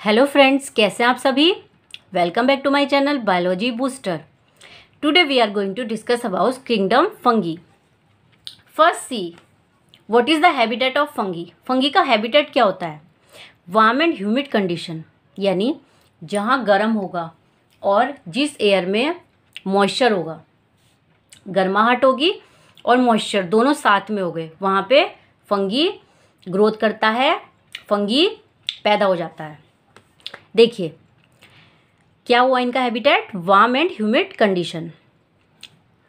Hello friends, कैसे हैं आप सभी। Welcome back to my channel biology booster. Today we are going to discuss about kingdom fungi. First see what is the habitat of fungi. Fungi का habitat क्या होता है। Warm and humid condition, यानी जहाँ गर्म होगा और जिस एयर में मॉइस्चर होगा, गर्माहट होगी और मॉइस्चर दोनों साथ में हो गए, वहाँ पे फंगी ग्रोथ करता है, फंगी पैदा हो जाता है। देखिए क्या हुआ इनका habitat, warm and humid condition,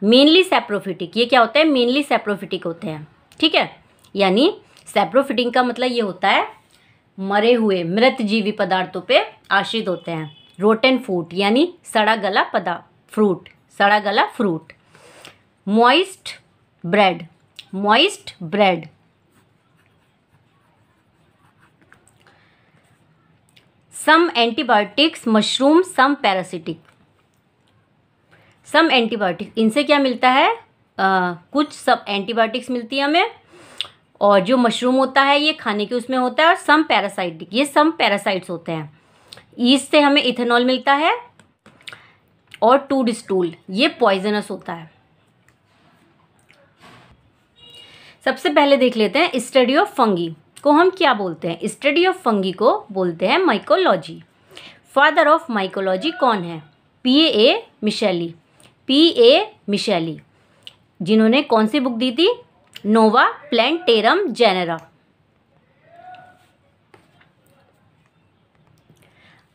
mainly saprophytic. ये क्या होता है, मेनली सैप्रोफिटिक होते हैं, ठीक है। यानी सैप्रोफिटिक का मतलब ये होता है मरे हुए मृत जीवी पदार्थों पे आश्रित होते हैं। रोटेन फूड यानी सड़ा गला पदार्थ, फ्रूट, सड़ा गला fruit. Moist bread, moist bread. Some antibiotics mushroom, some parasitic. Some antibiotics, इनसे क्या मिलता है, कुछ सब एंटीबायोटिक्स मिलती है हमें, और जो मशरूम होता है ये खाने के उसमें होता है, और सम पैरासाइटिक, ये सम पैरासाइट्स होते हैं। ईस्ट से हमें इथेनॉल मिलता है, और टूड स्टूल, ये पॉइजनस होता है। सबसे पहले देख लेते हैं स्टडी ऑफ फंगी को हम क्या बोलते हैं। स्टडी ऑफ फंगी को बोलते हैं माइकोलॉजी। फादर ऑफ माइकोलॉजी कौन है, P.A. मिशेली। P.A. मिशेली, जिन्होंने कौन सी बुक दी थी, नोवा प्लैंटेरम जेनेरा।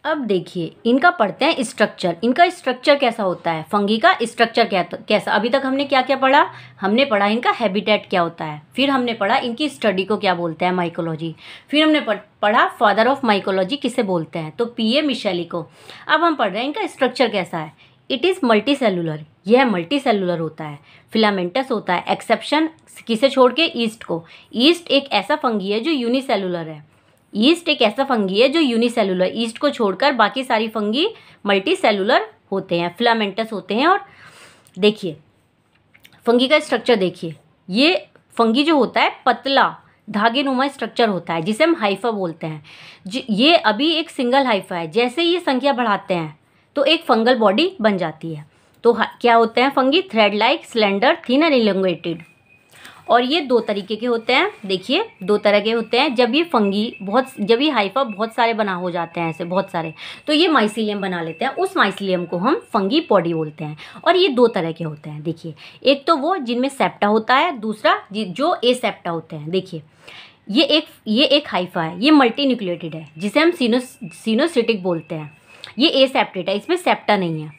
अब देखिए इनका पढ़ते हैं स्ट्रक्चर। इनका स्ट्रक्चर कैसा होता है, फंगी का स्ट्रक्चर कैसा। अभी तक हमने क्या क्या पढ़ा, हमने पढ़ा इनका हैबिटेट क्या होता है, फिर हमने पढ़ा इनकी स्टडी को क्या बोलते हैं, माइकोलॉजी, फिर हमने पढ़ा फादर ऑफ माइकोलॉजी किसे बोलते हैं, तो P.A. मिशेली को। अब हम पढ़ रहे हैं इनका स्ट्रक्चर कैसा है। इट इज़ मल्टी सेलुलर, यह मल्टी सेलुलर होता है। फिलामेंटस होता है, एक्सेप्शन किसे छोड़ के, ईस्ट को। ईस्ट एक ऐसा फंगी है जो यूनिसेलुलर है। ईस्ट एक ऐसा फंगी है जो यूनिसेलुलर, ईस्ट को छोड़कर बाकी सारी फंगी मल्टी सेलुलर होते हैं, फिलामेंटस होते हैं। और देखिए फंगी का स्ट्रक्चर देखिए, ये फंगी जो होता है पतला धागे नुमा स्ट्रक्चर होता है, जिसे हम हाइफा बोलते हैं। ये अभी एक सिंगल हाइफा है, जैसे ये संख्या बढ़ाते हैं तो एक फंगल बॉडी बन जाती है। तो क्या होते हैं fungi, thread like, slender, thin and elongated. और ये दो तरीके के होते हैं, देखिए दो तरह के होते हैं। जब ये फंगी जब ये हाइफा बहुत सारे बना हो जाते हैं, ऐसे बहुत सारे, तो ये माइसीलियम बना लेते हैं। उस माइसीलियम को हम फंगी बॉडी बोलते हैं। और ये दो तरह के होते हैं, देखिए एक तो वो जिनमें सेप्टा होता है, दूसरा जो ए सेप्टा होते हैं। देखिए ये एक हाइफा है, ये मल्टी न्यूक्लिएटेड है, जिसे हम सिनोसिटिक बोलते हैं। ये ए सेप्टेट है, इसमें सेप्टा नहीं है।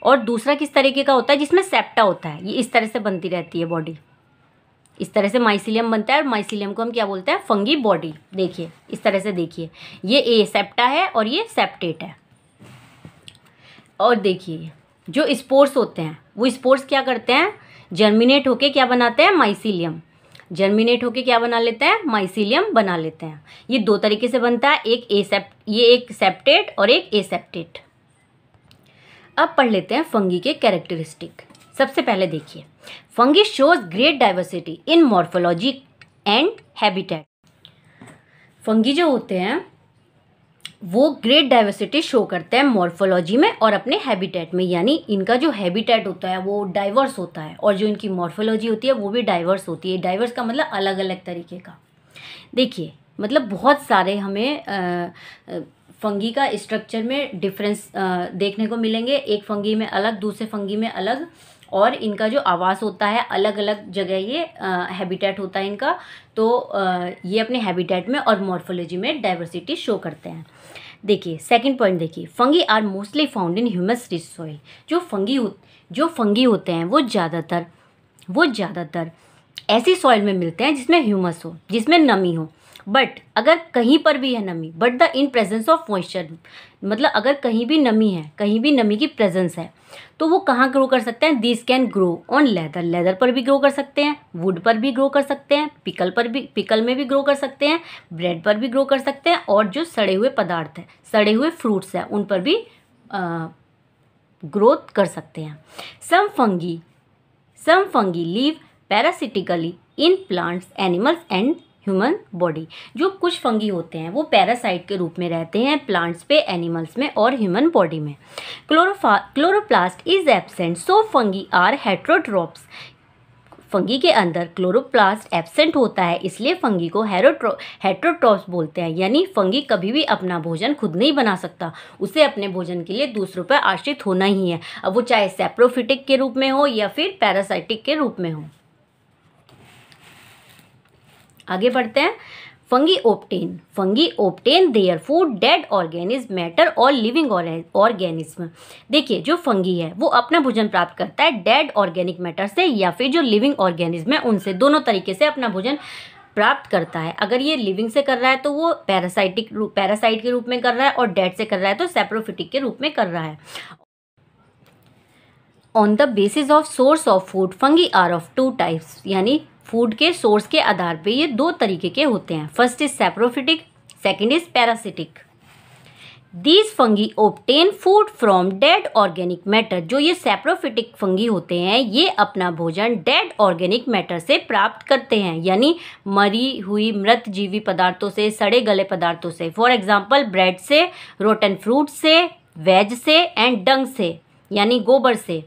और दूसरा किस तरीके का होता है, जिसमें सेप्टा होता है, ये इस तरह से बनती रहती है बॉडी, इस तरह से माइसीलियम बनता है। और माइसीलियम को हम क्या बोलते हैं, फंगी बॉडी। देखिए इस तरह से, देखिए ये ए सेप्टा है और ये सेप्टेट है। और देखिए जो स्पोर्स होते हैं, वो स्पोर्स क्या करते हैं, जर्मिनेट होके क्या बनाते हैं, माइसीलियम। जर्मिनेट होके क्या बना लेते हैं, माइसीलियम बना लेते हैं। ये दो तरीके से बनता है, ये एक सेप्टेट और एक एसेप्टेट। अब पढ़ लेते हैं फंगी के कैरेक्टरिस्टिक। सबसे पहले देखिए, fungi shows great diversity in morphology and habitat. Fungi जो होते हैं वो ग्रेट डाइवर्सिटी शो करते हैं मॉर्फोलॉजी में और अपने हैबिटेट में। यानी इनका जो हैबिटेट होता है वो डाइवर्स होता है, और जो इनकी मॉर्फोलॉजी होती है वो भी डाइवर्स होती है। डाइवर्स का मतलब अलग अलग तरीके का। देखिए मतलब बहुत सारे हमें फंगी का स्ट्रक्चर में डिफरेंस देखने को मिलेंगे। एक फंगी में अलग, दूसरे फंगी में अलग, और इनका जो आवास होता है अलग अलग जगह, ये हैबिटेट होता है इनका। तो ये अपने हैबिटेट में और मॉर्फोलॉजी में डाइवर्सिटी शो करते हैं। देखिए सेकंड पॉइंट देखिए, fungi are mostly found in humus rich soil. जो फंगी होते हैं वो ज़्यादातर ऐसी सॉइल में मिलते हैं जिसमें ह्यूमस हो, जिसमें नमी हो। बट अगर कहीं पर भी है नमी, but the in presence of moisture, मतलब अगर कहीं भी नमी है, कहीं भी नमी की प्रेजेंस है, तो वो कहाँ ग्रो कर सकते हैं, this can grow on leather. Leather पर भी ग्रो कर सकते हैं, वुड पर भी ग्रो कर सकते हैं, पिकल में भी ग्रो कर सकते हैं, ब्रेड पर भी ग्रो कर सकते हैं, और जो सड़े हुए पदार्थ हैं, सड़े हुए फ्रूट्स हैं, उन पर भी ग्रोथ कर सकते हैं। Some fungi live parasitically in plants, animals and human body. जो कुछ फंगी होते हैं वो पैरासाइट के रूप में रहते हैं प्लांट्स पे, एनिमल्स में और ह्यूमन बॉडी में। Chloroplast is absent so fungi are heterotrophs. Fungi के अंदर क्लोरोप्लास्ट एब्सेंट होता है, इसलिए फंगी को हेट्रोट्रोप्स बोलते हैं। यानी फंगी कभी भी अपना भोजन खुद नहीं बना सकता, उसे अपने भोजन के लिए दूसरों पर आश्रित होना ही है, अब वो चाहे सैप्रोफिटिक के रूप में हो या फिर पैरासाइटिक के रूप में हो। आगे बढ़ते हैं। Fungi obtain their food dead organism, matter और लिविंग ऑर्गेनिज्म। देखिए जो फंगी है वो अपना भोजन प्राप्त करता है डेड ऑर्गेनिक मैटर से या फिर जो लिविंग ऑर्गेनिज्म है उनसे, दोनों तरीके से अपना भोजन प्राप्त करता है। अगर ये लिविंग से कर रहा है तो वो पैरासाइट के रूप में कर रहा है, और डेड से कर रहा है तो सैप्रोफिटिक के रूप में कर रहा है। On the basis of source of food fungi are of two types, यानी फूड के सोर्स के आधार पे ये दो तरीके के होते हैं। First is saprophytic, second is parasitic. These fungi obtain food from dead organic matter. जो ये सैप्रोफिटिक फंगी होते हैं ये अपना भोजन डेड ऑर्गेनिक मैटर से प्राप्त करते हैं, यानी मरी हुई मृत जीवी पदार्थों से, सड़े गले पदार्थों से। फॉर एग्जाम्पल ब्रेड से, रोटन फ्रूट से, वेज से एंड डंग से, यानी गोबर से।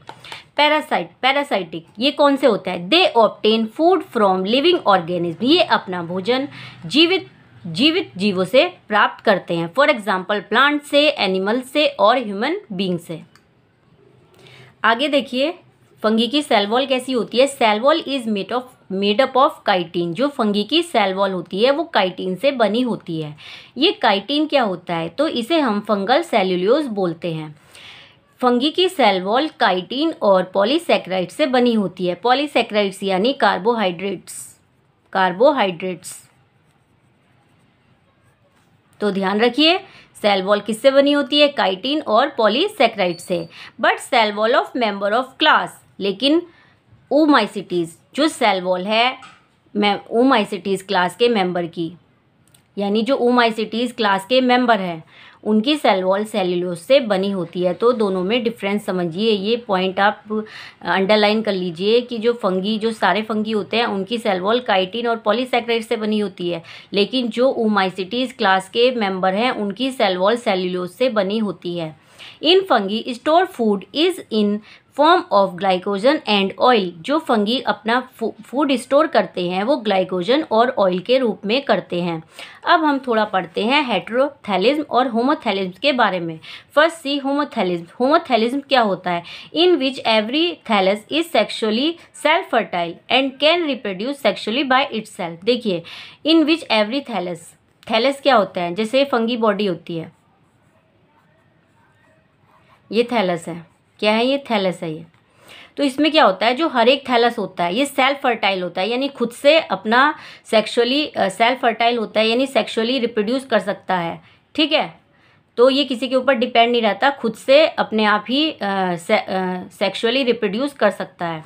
पैरासाइटिक ये कौन से होता है? They obtain food from living organism. ये अपना भोजन जीवित जीवों से प्राप्त करते हैं। फॉर एग्जाम्पल प्लांट से, एनिमल से और ह्यूमन बीइंग से। आगे देखिए फंगी की सेल वॉल कैसी होती है। Cell wall is made up of chitin. जो फंगी की सेल वॉल होती है वो काइटिन से बनी होती है। ये काइटिन क्या होता है? तो इसे हम फंगल सेल्यूलोज बोलते हैं। फंगी की सेल वॉल काइटिन और पॉलीसेक्राइड से बनी होती है। पॉलीसेक्राइड्स यानी कार्बोहाइड्रेट्स। तो ध्यान रखिए सेल वॉल किससे बनी होती है? काइटिन और पॉलीसेक्राइड से। But cell wall of member of class, लेकिन ओमाइसिटीज जो सेल वॉल है ओमाइसिटीज क्लास के मेंबर की, यानी जो ओमाइसिटीज क्लास के मेंबर हैं उनकी सेल वॉल सेल्यूलोज से बनी होती है। तो दोनों में डिफरेंस समझिए, ये पॉइंट आप अंडरलाइन कर लीजिए कि जो सारे फंगी होते हैं उनकी सेल वॉल काइटिन और पॉलीसेक्राइड से बनी होती है, लेकिन जो ओमाइसिटीज क्लास के मेंबर हैं उनकी सेल वॉल सेल्यूलोज से बनी होती है। In fungi store food is in form of glycogen and oil. जो फंगी अपना फूड स्टोर करते हैं वो ग्लाइकोजन और ऑयल के रूप में करते हैं। अब हम थोड़ा पढ़ते हैं हेटेरोथैलिज्म और होमोथैलिज्म के बारे में। फर्स्ट सी होमोथैलिज्म। होमोथैलिज्म क्या होता है? In which every thallus is sexually self fertile and can reproduce sexually by itself. देखिए इन विच एवरी थैलस क्या होता है? जैसे फंगी बॉडी होती है, ये थैलस है। क्या है? ये थैलस है ये। तो इसमें क्या होता है? जो हर एक थैलस होता है ये सेल्फ फर्टाइल होता है, यानी खुद से अपना सेल्फ फर्टाइल होता है, यानी सेक्सुअली रिप्रोड्यूस कर सकता है। ठीक है, तो ये किसी के ऊपर डिपेंड नहीं रहता, खुद से अपने आप ही सेक्सुअली रिप्रोड्यूस कर सकता है।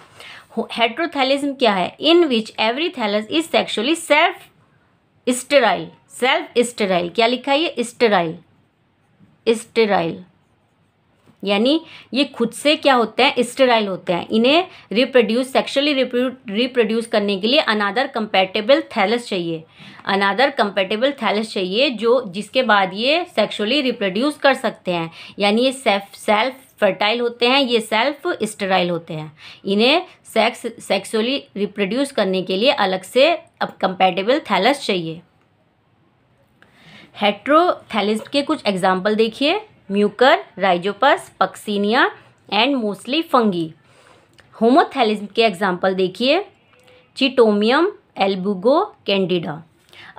हेटेरोथैलिज्म क्या है? In which every thallus is sexually self sterile. क्या लिखा है? ये स्टेराइल, यानी ये खुद से क्या होते हैं? स्टेराइल होते हैं। इन्हें सेक्सुअली रिप्रोड्यूस करने के लिए अनादर कंपैटिबल थैलस चाहिए जो जिसके बाद ये सेक्सुअली रिप्रोड्यूस कर सकते हैं, यानी ये सेल्फ फर्टाइल होते हैं, ये सेल्फ स्टेराइल होते हैं। इन्हें सेक्सुअली रिप्रोड्यूस करने के लिए अलग से अब कंपैटिबल थैलस चाहिए। हेटेरोथैलिज्म के कुछ एग्जाम्पल देखिए। Mucor, Rhizopus, Puccinia and mostly fungi. Homothallism के एग्जाम्पल देखिए। Chaetomium, Albugo, Candida.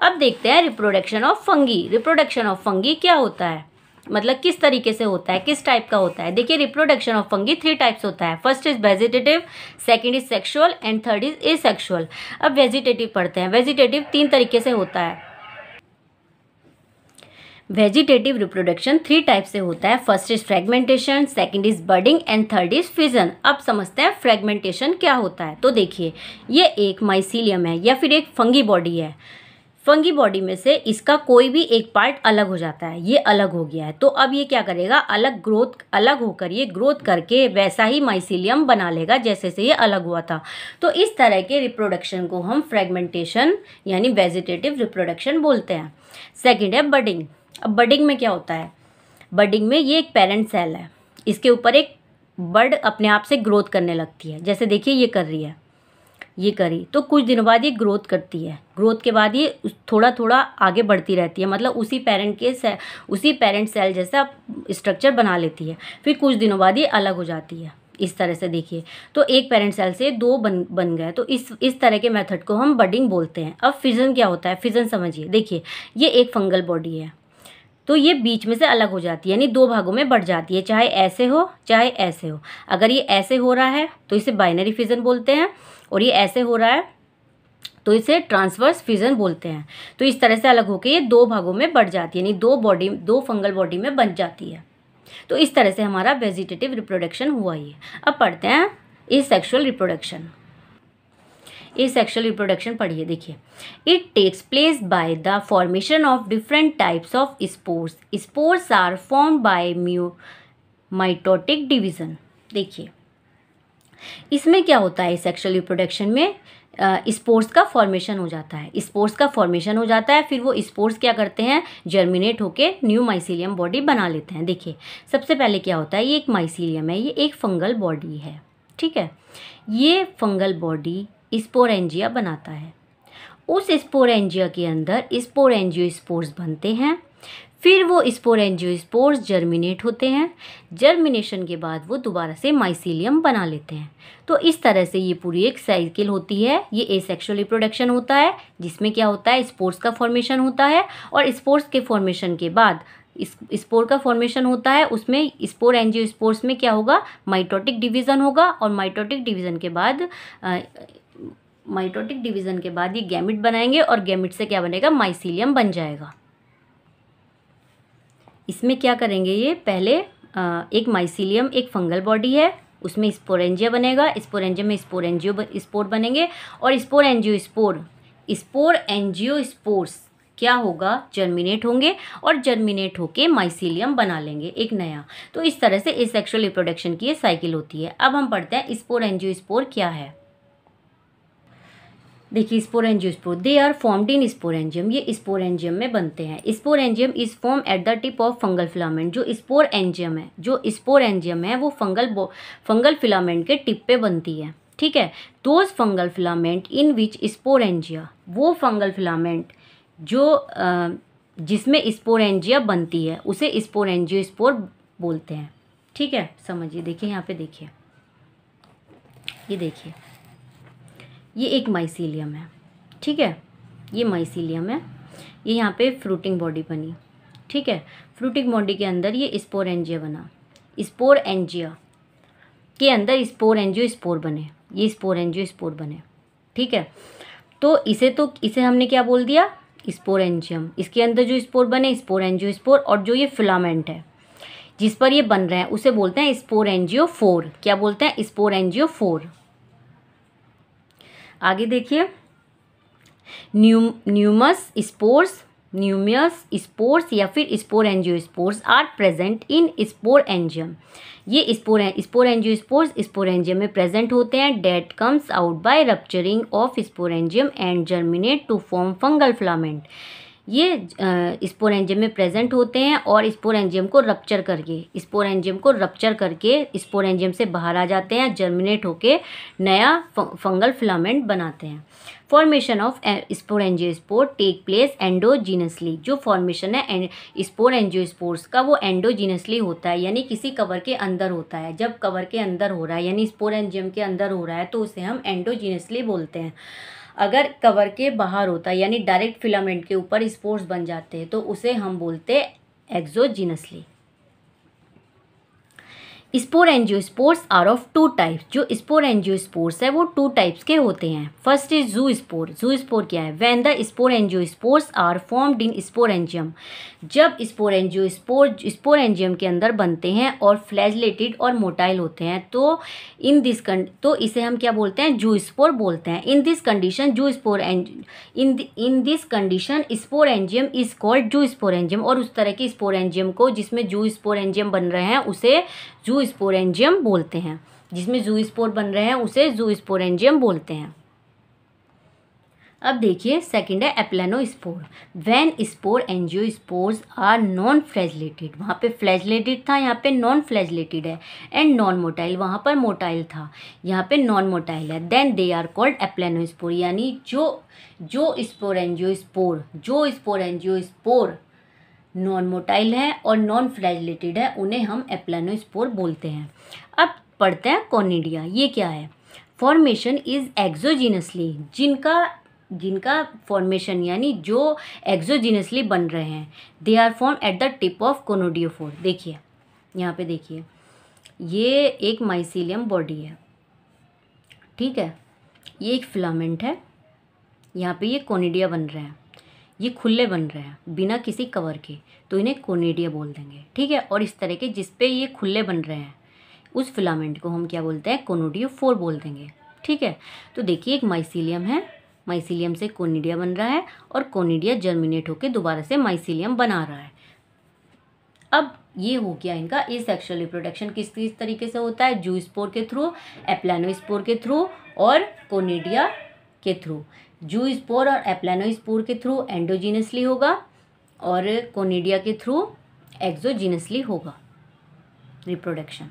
अब देखते हैं reproduction of fungi. Reproduction of fungi क्या होता है? मतलब किस तरीके से होता है, किस टाइप का होता है? देखिए रिप्रोडक्शन ऑफ फंगी 3 टाइप्स होता है। First is vegetative, second is sexual and third is asexual. अब वेजिटेटिव पढ़ते हैं। वेजिटेटिव 3 तरीके से होता है। वेजिटेटिव रिप्रोडक्शन 3 टाइप से होता है। First is fragmentation, second is budding and third is fission. अब समझते हैं फ्रेगमेंटेशन क्या होता है। तो देखिए ये एक माइसीलियम है या फिर एक फंगी बॉडी है। फंगी बॉडी में से इसका कोई भी एक पार्ट अलग हो जाता है, ये अलग हो गया है, तो अब ये क्या करेगा, अलग होकर ये ग्रोथ करके वैसा ही माइसीलियम बना लेगा जैसे से ये अलग हुआ था। तो इस तरह के रिप्रोडक्शन को हम फ्रेगमेंटेशन यानी वेजिटेटिव रिप्रोडक्शन बोलते हैं। सेकेंड है बडिंग। अब बडिंग में क्या होता है, बडिंग में ये एक पेरेंट सेल है, इसके ऊपर एक बर्ड अपने आप से ग्रोथ करने लगती है। जैसे देखिए ये कर रही है, ये करी तो कुछ दिनों बाद ये ग्रोथ करती है, ग्रोथ के बाद ये थोड़ा थोड़ा आगे बढ़ती रहती है, मतलब उसी पेरेंट सेल जैसा स्ट्रक्चर बना लेती है। फिर कुछ दिनों बाद ये अलग हो जाती है, इस तरह से देखिए, तो एक पेरेंट सेल से दो बन गए। तो इस तरह के मेथड को हम बडिंग बोलते हैं। अब फिजन क्या होता है, फिजन समझिए, देखिए ये एक फंगल बॉडी है, तो ये बीच में से अलग हो जाती है, यानी दो भागों में बढ़ जाती है, चाहे ऐसे हो चाहे ऐसे हो। अगर ये ऐसे हो रहा है तो इसे बाइनरी फिजन बोलते हैं, और ये ऐसे हो रहा है तो इसे ट्रांसवर्स फिजन बोलते हैं। तो इस तरह से अलग होकर ये दो भागों में बढ़ जाती है, यानी दो फंगल बॉडी में बन जाती है। तो इस तरह से हमारा वेजिटेटिव रिप्रोडक्शन हुआ ये। अब पढ़ते हैं एसेक्सुअल रिप्रोडक्शन। एसेक्सुअल रिप्रोडक्शन पढ़िए, देखिए, it takes place by the formation of different types of spores. Spores are form by mitotic division. देखिए इसमें क्या होता है, सेक्सुअल रिप्रोडक्शन में स्पोर्स का फॉर्मेशन हो जाता है, स्पोर्स का फॉर्मेशन हो जाता है, फिर वो स्पोर्स क्या करते हैं, जर्मिनेट होके न्यू माइसीलियम बॉडी बना लेते हैं। देखिए सबसे पहले क्या होता है, ये एक माइसीलियम है, ये एक फंगल बॉडी है, ठीक है। ये फंगल बॉडी स्पोरेंजिया बनाता है, उस स्पोरेंजिया के अंदर स्पोरेंजियोस्पोर्स बनते हैं, फिर वो स्पोरेंजियोस्पोर्स जर्मिनेट होते हैं, जर्मिनेशन के बाद वो दोबारा से माइसीलियम बना लेते हैं। तो इस तरह से ये पूरी एक साइकिल होती है। ये एसेक्सुअल रिप्रोडक्शन होता है, जिसमें क्या होता है, स्पोर्स का फॉर्मेशन होता है, और स्पोर्स के फॉर्मेशन के बाद स्पोर का फॉर्मेशन होता है, उसमें स्पोरेंजियोस्पोर्स में क्या होगा, माइटोटिक डिवीज़न होगा, और माइटोटिक डिवीज़न के बाद ये गैमिट बनाएंगे, और गैमिट से क्या बनेगा, माइसीलियम बन जाएगा। इसमें क्या करेंगे, ये पहले एक माइसीलियम एक फंगल बॉडी है, उसमें स्पोरेंजिया बनेगा, स्पोरेंजिया में स्पोर बनेंगे, और स्पोरेंजियोस्पोर्स क्या होगा, जर्मिनेट होंगे, और जर्मिनेट होके माइसीलियम बना लेंगे एक नया। तो इस तरह से एसेक्सुअल रिप्रोडक्शन की ये साइकिल होती है। अब हम पढ़ते हैं स्पोरेंजियोस्पोर क्या है। देखिए sporangiospore, they are formed in sporangium, ये स्पोरेंजियम में बनते हैं। Sporangium is form at the tip of fungal filament. जो स्पोरेंजियम है वो फंगल फिलामेंट के टिप पे बनती है, ठीक है। Those fungal filament in which sporangia, वो फंगल फिलामेंट जो जिसमें स्पोरेंजिया बनती है उसे स्पोरेंजियोस्पोर बोलते हैं, ठीक है। समझिए, देखिए यहाँ पे देखिए, ये देखिए, ये एक माइसीलियम है, ठीक है, ये माइसीलियम है, ये यहाँ पे फ्रूटिंग बॉडी बनी, ठीक है। फ्रूटिंग बॉडी के अंदर ये स्पोरेंजिया बना, स्पोरेंजिया के अंदर स्पोरेंजियोस्पोर बने, ये स्पोरेंजियोस्पोर बने, ठीक है। तो इसे हमने क्या बोल दिया, स्पोरेंजियम। इसके अंदर जो स्पोर बने स्पोरेंजियोस्पोर, और जो ये फिलामेंट है जिस पर ये बन रहे हैं उसे बोलते हैं स्पोरेंजियोफोर। क्या बोलते हैं, स्पोरेंजियोफोर। आगे देखिए, न्यूमस स्पोर्स या फिर sporangiospores are present in sporangium. ये स्पोरेंजियोस्पोर्स स्पोरेंजियम में प्रेजेंट होते हैं। That comes out by rupturing of sporangium and germinate to form fungal filament. ये स्पोरेंजियम में प्रेजेंट होते हैं और स्पोरेंजियम को रप्चर करके स्पोरेंजियम से बाहर आ जाते हैं, जर्मिनेट होके नया फंगल फिलामेंट बनाते हैं। Formation of sporangiospore take place endogenously. जो फॉर्मेशन है स्पोरेंजियोस्पोर्स का वो एंडोजीनसली होता है, यानी किसी कवर के अंदर होता है। जब कवर के अंदर हो रहा है यानी स्पोरेंजियम के अंदर हो रहा है तो उसे हम एंडोजीनसली बोलते हैं। अगर कवर के बाहर होता है यानी डायरेक्ट फिलामेंट के ऊपर स्पोर्स बन जाते हैं तो उसे हम बोलते हैं exogenously. Sporangiospores are of two types. जो स्पोर एंजियोस्पोर्स है वो टू टाइप्स के होते हैं। First is zoospore. Zoospore क्या है? When the sporangiospores are formed in sporangium. जब स्पोर एंजियम के अंदर बनते हैं और फ्लैजलेटेड और मोटाइल होते हैं तो तो इसे हम क्या बोलते हैं? जू स्पोर बोलते हैं। In this condition in this condition sporangium is called जू स्पोरेंजियम। और उस तरह के स्पोरेंजियम को जिसमें जू स्पोरेंजियम बन रहे हैं उसे जू स्पोरेंजियम बोलते हैं। जिसमें जू स्पोर बन रहे हैं उसे जू स्पोरेंजियम बोलते हैं। अब देखिए सेकंड है aplanospore. When sporangiospores are non flagellated. वहाँ पे फ्लैजलेटेड था, यहाँ पे नॉन फ्लैजलेटेड है। एंड नॉन मोटाइल, वहाँ पर मोटाइल था, यहाँ पे नॉन मोटाइल है। Then they are called aplanospore. यानी जो स्पोर एंजियोस्पोर नॉन मोटाइल है और नॉन फ्लैजलेटेड है उन्हें हम एप्लेनोस्पोर बोलते हैं। अब पढ़ते हैं कोनिडिया। ये क्या है? Formation is exogenously. जिनका फॉर्मेशन यानी जो एक्सोजीनसली बन रहे हैं, they are form at the tip of conidiophore. देखिए यहाँ पे देखिए, ये एक माइसीलियम बॉडी है, ठीक है, ये एक फिलामेंट है, यहाँ पे ये कोनिडिया बन रहे हैं, ये खुले बन रहे हैं बिना किसी कवर के, तो इन्हें कोनिडिया बोल देंगे, ठीक है। और इस तरह के जिस पे ये खुले बन रहे हैं उस फिलामेंट को हम क्या बोलते हैं? कोनोडियोफोर बोल देंगे, ठीक है। तो देखिए एक माइसीलियम है, माइसीलियम से कोनिडिया बन रहा है और कोनिडिया जर्मिनेट होकर दोबारा से माइसीलियम बना रहा है। अब ये हो गया इनका एसेक्सुअल रिप्रोडक्शन। किस तरीके से होता है? जू स्पोर के थ्रू, एप्लेनोस्पोर के थ्रू और कोनिडिया के थ्रू। जू स्पोर और एप्लेनोस्पोर के थ्रू एंडोजीनसली होगा और कोनिडिया के थ्रू एक्सोजीनसली होगा रिप्रोडक्शन।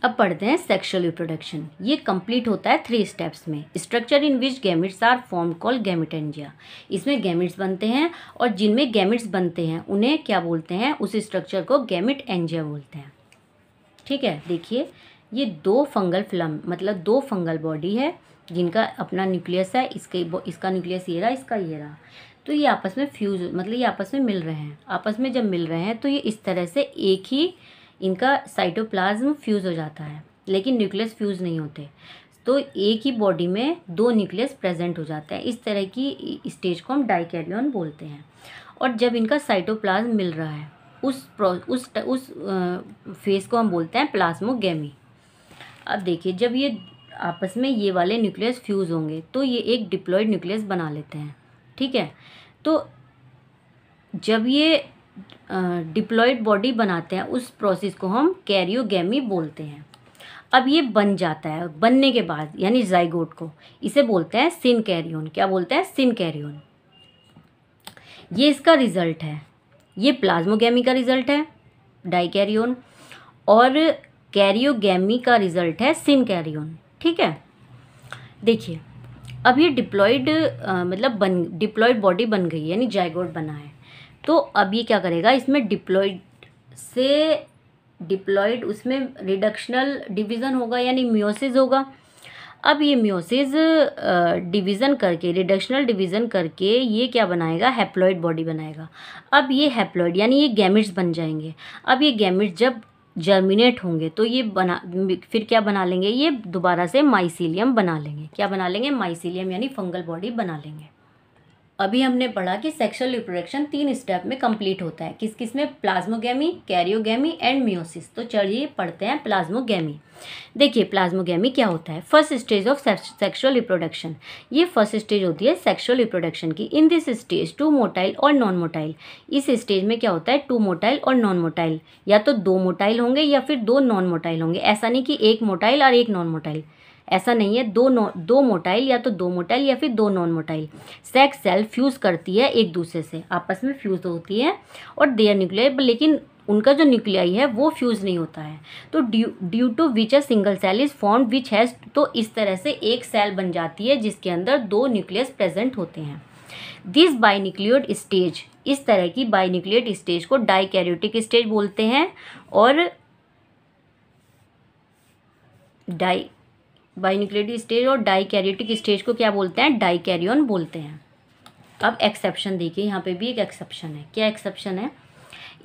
अब पढ़ते हैं सेक्सुअल रिप्रोडक्शन। ये कंप्लीट होता है 3 स्टेप्स में। Structure in which gametes are form called gametangia. इसमें गैमेट्स बनते हैं और जिनमें गैमेट्स बनते हैं उन्हें क्या बोलते हैं? उस स्ट्रक्चर को गैमेटेंजिया बोलते हैं, ठीक है। देखिए ये 2 फंगल बॉडी है जिनका अपना न्यूक्लियस है। इसका न्यूक्लियस ये रहा, इसका ये रहा। तो ये आपस में ये आपस में मिल रहे हैं। आपस में जब मिल रहे हैं तो ये इस तरह से एक ही इनका साइटोप्लाज्म फ्यूज़ हो जाता है, लेकिन न्यूक्लियस फ्यूज़ नहीं होते। तो एक ही बॉडी में 2 न्यूक्लियस प्रेजेंट हो जाता है। इस तरह की स्टेज को हम डाइकैरियन बोलते हैं। और जब इनका साइटोप्लाज्म मिल रहा है उस फेज को हम बोलते हैं प्लाज्मोगैमी। अब देखिए जब ये आपस में ये वाले न्यूक्लियस फ्यूज़ होंगे तो ये एक डिप्लॉयड न्यूक्लियस बना लेते हैं, ठीक है। तो जब ये डिप्लॉयड बॉडी बनाते हैं उस प्रोसेस को हम कैरियोगैमी बोलते हैं। अब ये बन जाता है, बनने के बाद यानी जाइगोट को इसे बोलते हैं सिनकैरियन। क्या बोलते हैं? सिनकैरियन। ये इसका रिजल्ट है, ये प्लाज्मोगैमी का रिजल्ट है डाइकैरियन और कैरियोगैमी का रिजल्ट है सिनकैरियन, ठीक है। देखिए अब ये डिप्लॉयड बॉडी बन गई यानी जाइगोट बना है। तो अब ये क्या करेगा? इसमें डिप्लॉयड उसमें रिडक्शनल डिवीज़न होगा यानी मियोसिस होगा। अब ये मियोसिस रिडक्शनल डिवीज़न करके ये क्या बनाएगा? हैप्लॉइड बॉडी बनाएगा। अब ये हैप्लॉइड यानी ये गैमेट्स बन जाएंगे। अब ये गैमेट्स जब जर्मिनेट होंगे तो ये फिर क्या बना लेंगे? ये दोबारा से माइसीलियम बना लेंगे। क्या बना लेंगे? माइसीलियम यानी फंगल बॉडी बना लेंगे। अभी हमने पढ़ा कि सेक्सुअल रिप्रोडक्शन 3 स्टेप में कंप्लीट होता है। किस किस में? Plasmogamy, karyogamy and meiosis. तो चलिए पढ़ते हैं प्लाज्मोगैमी। देखिए प्लाज्मोगैमी क्या होता है? First stage of sexual reproduction. ये फर्स्ट स्टेज होती है सेक्सुअल रिप्रोडक्शन की। इन दिस स्टेज 2 मोटाइल और नॉन मोटाइल। इस स्टेज में क्या होता है? 2 मोटाइल और नॉन मोटाइल, या तो 2 मोटाइल होंगे या फिर 2 नॉन मोटाइल होंगे। ऐसा नहीं कि 1 मोटाइल और 1 नॉन मोटाइल, ऐसा नहीं है। 2 मोटाइल या तो 2 मोटाइल या फिर 2 non motile. Sex cell fuse करती है एक दूसरे से, आपस में फ्यूज़ होती है और देयर न्यूक्लियाई, लेकिन उनका जो न्यूक्लियाई है वो फ्यूज़ नहीं होता है। तो due to which a single cell is form which has, तो इस तरह से एक सेल बन जाती है जिसके अंदर 2 न्यूक्लियस प्रेजेंट होते हैं। दिस बाइन्यूक्लियोइड स्टेज, इस तरह की बाइन्यूक्लियोइड स्टेज को डाइकैरियोटिक स्टेज बोलते हैं और बाइन्यूक्लियोइड स्टेज और डाइकैरियोटिक स्टेज को क्या बोलते हैं? डाइकैरियन बोलते हैं। अब एक्सेप्शन देखिए, यहाँ पे भी एक एक्सेप्शन है। क्या एक्सेप्शन है?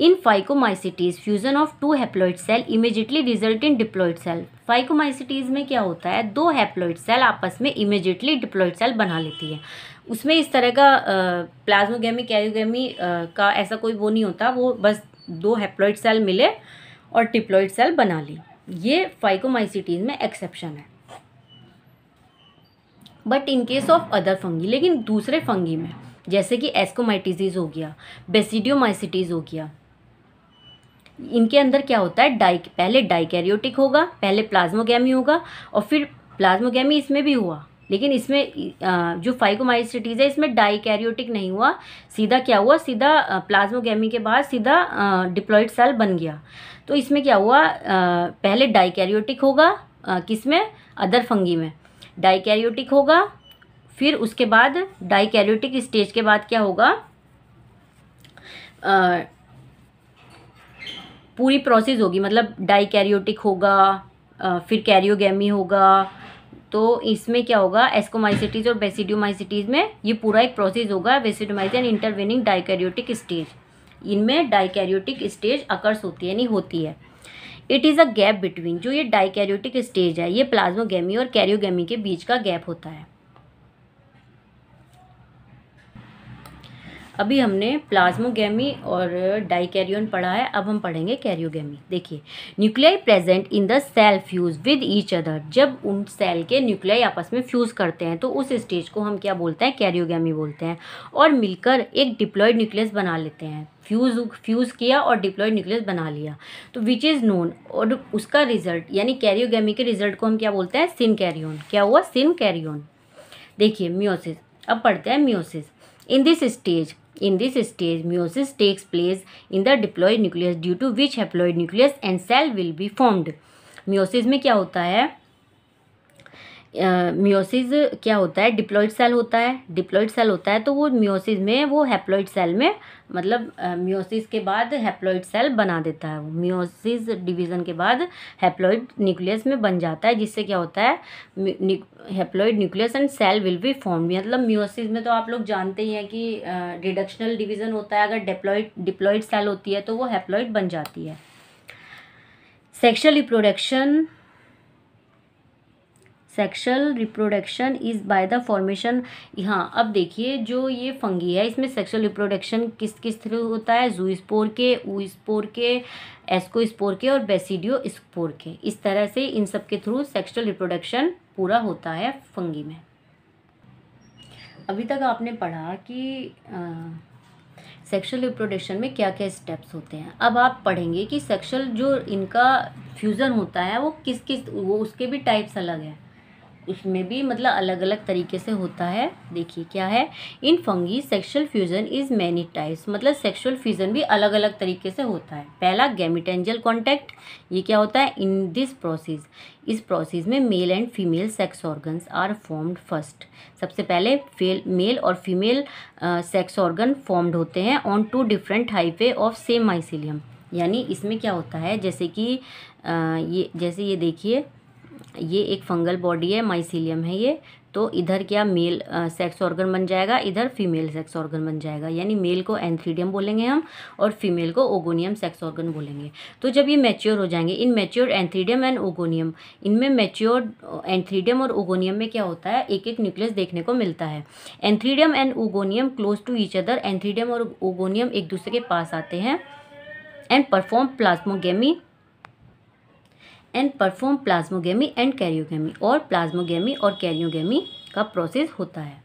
In phycomycetes fusion of two haploid cell immediately result in diploid cell. Phycomycetes में क्या होता है, दो हैप्लॉइड सेल आपस में इमीडिएटली डिप्लॉइड सेल बना लेती है। उसमें इस तरह का प्लाज्मोगेमी कैरियोगेमी का ऐसा कोई वो नहीं होता, वो बस दो हैप्लॉइड सेल मिले और डिप्लॉइड सेल बना ली। ये फाइकोमाइसिटीज में एक्सेप्शन है। But in case of other fungi, लेकिन दूसरे फंगी में जैसे कि एस्कोमाइटिस हो गया, बेसिडियोमाइसिटीज हो गया, इनके अंदर क्या होता है, पहले डाइकैरियोटिक होगा, पहले प्लाज्मोगेमी होगा और फिर प्लाज्मोगेमी इसमें भी हुआ, लेकिन इसमें जो फाइकोमाइसिटीज है इसमें डाइकैरियोटिक नहीं हुआ, सीधा क्या हुआ, सीधा प्लाज्मोगेमी के बाद सीधा डिप्लॉइड सेल बन गया। तो इसमें क्या हुआ, पहले डाइकैरियोटिक होगा, किसमें, अदर फंगी में डाइकैरियोटिक होगा, फिर उसके बाद डाइकैरियोटिक स्टेज के बाद क्या होगा, पूरी प्रोसेस होगी, मतलब डाइकैरियोटिक होगा, फिर कैरियोगेमी होगा। तो इसमें क्या होगा, एस्कोमाइसिटीज और बेसिडियोमाइसिटीज में ये पूरा एक प्रोसेस होगा, बेसिडियोमाइसिस एंड इंटरवेनिंग डाइकैरियोटिक स्टेज, इनमें डाइकैरियोटिक स्टेज अकर्स होती है, यानी होती है। It is a gap between, जो ये डाइकैरियोटिक स्टेज है ये प्लाज्मोगेमी और कैरियोगेमी के बीच का गैप होता है। अभी हमने प्लाज्मोगेमी और डाइकैरियोन पढ़ा है, अब हम पढ़ेंगे कैरियोगेमी। देखिए, nuclei present in the cell fuse with each other, जब उन सेल के न्यूक्लियाई आपस में फ्यूज करते हैं तो उस स्टेज को हम क्या बोलते हैं, कैरियोगेमी बोलते हैं, और मिलकर एक डिप्लॉइड न्यूक्लियस बना लेते हैं। फ्यूज किया और डिप्लॉइड न्यूक्लियस बना लिया, तो विच इज़ नोन, और उसका रिजल्ट यानी कैरियोगेमी के रिजल्ट को हम क्या बोलते हैं, सिनकैरियोन। क्या हुआ, सिनकैरियोन। देखिए मियोसिस, अब पढ़ते हैं meiosis. In this stage, meiosis takes place in the diploid nucleus, due to which haploid nucleus and cell will be formed. meiosis में क्या होता है, मियोसिस क्या होता है, डिप्लॉइड सेल होता है, डिप्लॉइड सेल होता है तो वो मियोसिस में वो हैप्लॉइड सेल में, मतलब मियोसिस के बाद हैप्लॉइड सेल बना देता है, वो मियोसिस डिवीज़न के बाद हैप्लॉइड न्यूक्लियस में बन जाता है, जिससे क्या होता है, haploid nucleus and cell will be form. मतलब मियोसिस में तो आप लोग जानते ही हैं कि रिडक्शनल डिवीज़न होता है, अगर डिप्लॉइड सेल होती है तो वो हैप्लॉइड बन जाती है। Sexual reproduction is by the formation. हाँ, अब देखिए जो ये फंगी है इसमें सेक्शुअल रिप्रोडक्शन किस किस थ्रू होता है, जूस्पोर के, ऊस्पोर के, एस्कोस्पोर के और बेसिडियोस्पोर के, इस तरह से इन सब के थ्रू सेक्शुअल रिप्रोडक्शन पूरा होता है फंगी में। अभी तक आपने पढ़ा कि सेक्शुअल रिप्रोडक्शन में क्या क्या स्टेप्स होते हैं। अब आप पढ़ेंगे कि सेक्शुअल जो इनका फ्यूज़न होता है वो वो उसके भी टाइप्स अलग हैं, उसमें भी मतलब अलग अलग तरीके से होता है। देखिए क्या है, in fungi sexual fusion is many types, मतलब सेक्शुअल फ्यूजन भी अलग अलग तरीके से होता है। पहला गैमेटेंजियल कॉन्टैक्ट, ये क्या होता है, इन दिस प्रोसेस, इस प्रोसेस में male and female sex organs are formed first. सबसे पहले मेल और फीमेल सेक्स ऑर्गन फॉर्म्ड होते हैं on two different hyphae of same mycelium. यानी इसमें क्या होता है, जैसे कि ये देखिए, ये एक फंगल बॉडी है, माइसीलियम है ये, तो इधर क्या मेल सेक्स ऑर्गन बन जाएगा, इधर फीमेल सेक्स ऑर्गन बन जाएगा, यानी मेल को एंथ्रीडियम बोलेंगे हम और फीमेल को ओगोनियम सेक्स ऑर्गन बोलेंगे। तो जब ये मैच्योर हो जाएंगे, in mature antheridium and oogonium, इनमें मैच्योर एंथ्रीडियम और ओगोनियम में क्या होता है, एक एक न्यूक्लियस देखने को मिलता है। Antheridium and oogonium close to each other, antheridium और ओगोनियम एक दूसरे के पास आते हैं and perform plasmogamy and karyogamy, और प्लाज्मोगेमी और कैरियोगेमी का प्रोसेस होता है।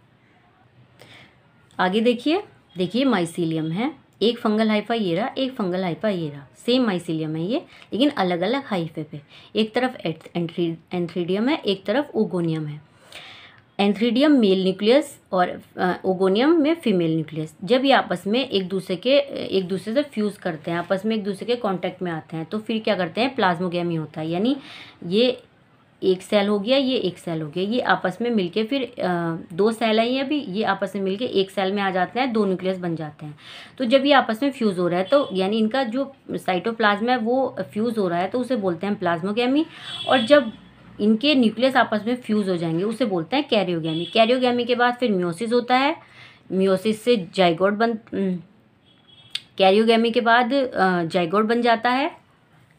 आगे देखिए माइसीलियम है, एक फंगल हाइफा ये रहा, एक फंगल हाइफा ये रहा, सेम माइसीलियम है ये, लेकिन अलग अलग हाइफे पे, एक तरफ एंथ्रीडियम है, एक तरफ ओगोनियम है। एंथ्रीडियम मेल न्यूक्लियस और ओगोनियम में फीमेल न्यूक्लियस। जब ये आपस में एक दूसरे से फ्यूज़ करते हैं, आपस में एक दूसरे के कांटेक्ट में आते हैं, तो फिर क्या करते हैं, प्लाज्मोगेमी होता है। यानी ये एक सेल हो गया, ये एक सेल हो गया, ये आपस में मिलके फिर दो सेल है, ये अभी ये आपस में मिलके एक सेल में आ जाते हैं, दो न्यूक्लियस बन जाते हैं। तो जब ये आपस में फ्यूज़ हो रहा है, तो यानी इनका जो साइटोप्लाज्म है वो फ्यूज़ हो रहा है, तो उसे बोलते हैं प्लाज्मोगेमी। और जब इनके न्यूक्लियस आपस में फ्यूज़ हो जाएंगे उसे बोलते हैं कैरियोगेमी। कैरियोगेमी के बाद फिर मियोसिस होता है, मियोसिस से जाइगोट कैरियोगेमी के बाद जाइगोट बन जाता है।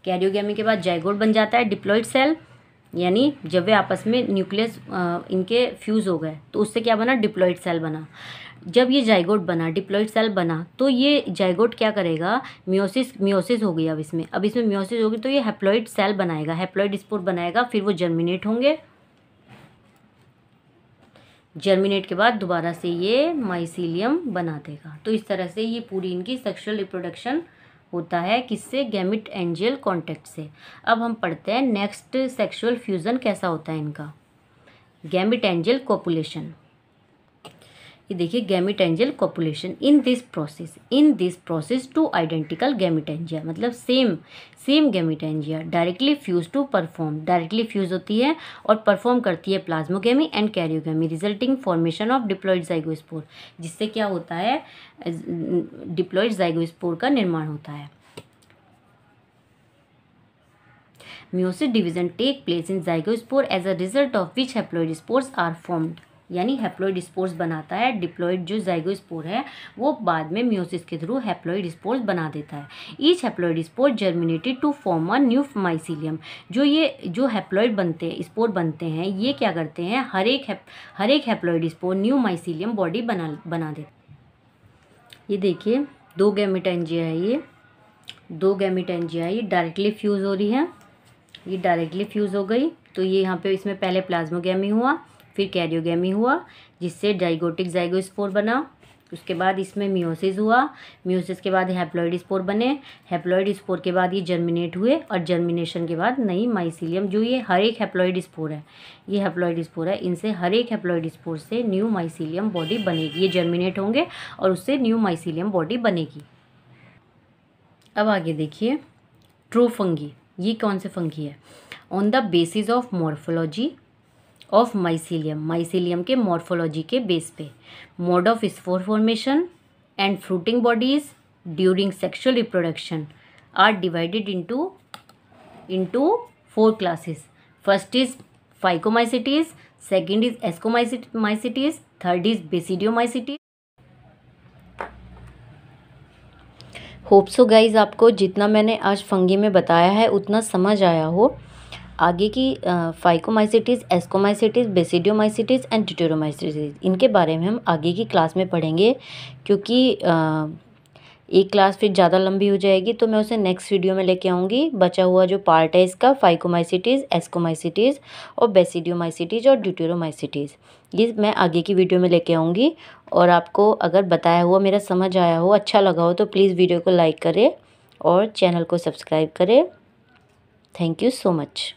कैरियोगेमी के बाद जाइगोट बन जाता है डिप्लॉइड सेल, यानी जब वे आपस में न्यूक्लियस इनके फ्यूज़ हो गए तो उससे क्या बना, डिप्लॉइड सेल बना। जब ये जाइगोट बना, डिप्लॉइड सेल बना, तो ये जाइगोट क्या करेगा, मियोसिस हो गई। अब इसमें मियोसिस होगी तो ये हैप्लॉइड सेल बनाएगा, हैप्लॉइड स्पोर बनाएगा, फिर वो जर्मिनेट होंगे। जर्मिनेट के बाद दोबारा से ये माइसीलियम बना देगा। तो इस तरह से ये पूरी इनकी सेक्सुअल रिप्रोडक्शन होता है, किससे, गैमिट एंजियल कॉन्टैक्ट से। अब हम पढ़ते हैं नेक्स्ट सेक्सुअल फ्यूजन कैसा होता है इनका, गैमिट एंजियल कॉपुलेशन। ये देखिए gametangial copulation. In this process two identical gametangia, मतलब same gametangia directly fuse to perform, directly fuse होती है और परफॉर्म करती है plasmogamy and karyogamy, resulting formation of diploid zygospore, जिससे क्या होता है, डिप्लॉइड जाइगोस्पोर का निर्माण होता है। Meiosis division take place in zygospore as a result of which haploid spores are formed, यानी हैप्लॉइड स्पोर्स बनाता है। डिप्लॉइड जो जाइगोस्पोर है वो बाद में मियोसिस के थ्रू हैप्लॉइड स्पोर्स बना देता है। Each haploid spore germinated to form a new mycelium. जो हैप्लॉइड बनते हैं, स्पोर बनते हैं, ये क्या करते हैं, हर एक haploid spore new mycelium body बना देते। ये देखिए दो गैमेटेंजिया है, ये दो गैमेटेंजिया ये डायरेक्टली फ्यूज हो रही है, ये डायरेक्टली फ्यूज हो गई। तो ये यहाँ पे इसमें पहले प्लाज्मोगेमी हुआ, फिर कैरियोगेमी हुआ, जिससे डाइगोटिक जाइगोस्पोर बना। उसके बाद इसमें मियोसिस हुआ, मियोसिस के बाद हैप्लॉइड स्पोर बने, हैप्लॉइड स्पोर के बाद ये जर्मिनेट हुए और जर्मिनेशन के बाद नई माइसीलियम, जो ये हर एक हैप्लॉइड स्पोर है, ये हैप्लॉइड स्पोर है, इनसे हर एक हैप्लॉइड स्पोर से न्यू माइसीलियम बॉडी बनेगी। ये जर्मिनेट होंगे और उससे न्यू माइसीलियम बॉडी बनेगी। अब आगे देखिए ट्रू फंगी। ये कौन से फंगी है, on the basis of morphology of mycelium के मॉर्फोलॉजी के बेस पे, mode of spore formation and fruiting bodies during sexual reproduction are divided into 4 classes. First is phycomycetes, second is ascomycetes, third is basidiomycetes. Hope so guys आपको जितना मैंने आज fungi में बताया है उतना समझ आया हो। आगे की फाइकोमाइसिटीज़, एस्कोमाइसिटीज़, बेसिडियोमाइसिटीज़ एंड ड्यूटेरोमाइसिटीज़, इनके बारे में हम आगे की क्लास में पढ़ेंगे, क्योंकि एक क्लास फिर ज़्यादा लंबी हो जाएगी, तो मैं उसे नेक्स्ट वीडियो में लेके आऊँगी। बचा हुआ जो पार्ट है इसका, फाइकोमाइसिटीज़, एस्कोमाइसिटीज़ और बेसिडियोमाइसिटीज़ और ड्यूटेरोमाइसिटीज़, ये मैं आगे की वीडियो में लेके आऊँगी। और आपको अगर बताया हुआ मेरा समझ आया हो, अच्छा लगा हो, तो प्लीज़ वीडियो को लाइक करें और चैनल को सब्सक्राइब करें। Thank you so much.